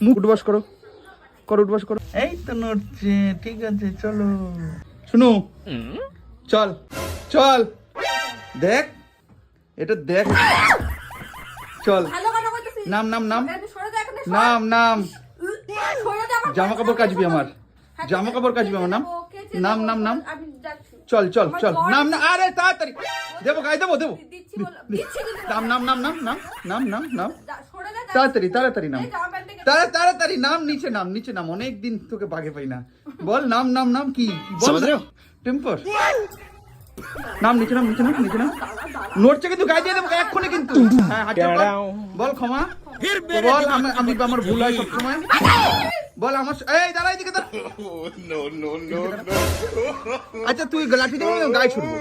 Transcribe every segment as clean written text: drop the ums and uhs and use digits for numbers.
মুখ উঠবাস করো, করো উঠবাস করো। এই তো নড়ছে, ঠিক আছে চলো। শুনো, চল চল, দেখ এটা দেখ, চল। নাম নাম নাম নাম নাম, জামা কাপড় কাচবি আমার, জামা কাপড় কাচবি আমার। নাম নাম নাম নাম, চল চল চল, নাম না, আরে তাড়াতাড়ি দেবো, গায়ে দেবো দেবো। নাম নাম নাম নাম নাম নাম নাম নাম, তাড়াতাড়ি তাড়াতাড়ি নাম, তাড়াতাড়ি নাম, নিচে নাম, নিচে নাম, অনেক দিন তোকে বাগে পাই না। বল নাম নাম নাম কি বল, টেম্পার নাম, নিচে নাম, নিচে নাম, নিচে নাম। নড়ছে কিন্তু, গায়ে দিয়ে দেবো এক্ষুনি কিন্তু। হ্যাঁ হাত চাপা, বল ক্ষমা বল, আমি আমার ভুল হয় সবসময়। বল আমার, এই দাঁড়া এদিকে দাঁড়া। আচ্ছা তুই লাঠি দেবো, গায়ে ছুড়বো।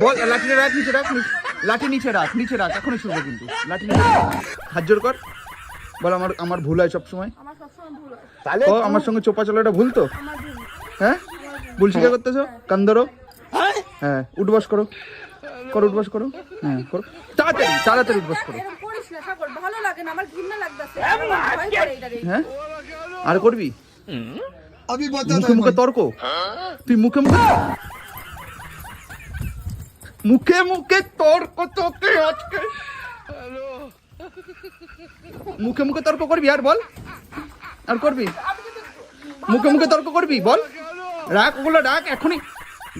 বল লাঠিটা রাখ, নিচে রাখ, লাঠি নিচে রাখ, নিচে রাখ, এখনই ছুড়বো কিন্তু লাঠি নিচে রাখ। হাত জোর কর, বল আমার ভুল হয় সবসময়। ও আমার সঙ্গে চোপা চলাটা ভুল তো? হ্যাঁ ভুল স্বীকার করতেছো? কান ধরো, হ্যাঁ উঠবাস করো, করো উঠবাস করো, হ্যাঁ করো তাড়াতাড়ি তাড়াতাড়ি উঠবাস করো। হ্যাঁ আর করবি মুখে মুখে তর্ক, তুই মুখে মুখে মুখে মুখে তর্ক, তোকে আজকে মুখে মুখে তর্ক করবি? আর বল, আর করবি? মুখে মুখে তর্ক করবি? বল রাখ ওগুলো, রাখ, এখনই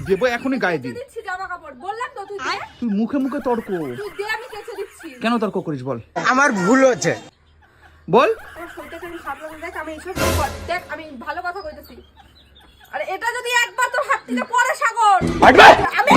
দেবো, এখনই গায়ে দিই। তুই মুখে মুখে তর্ক, কেন তর্ক করিস বল? আমার ভুল হচ্ছে, বল। আমি ভালো কথা কইতেছি, আরে এটা যদি একবার তোর হাত থেকে পড়ে সাগর, আমি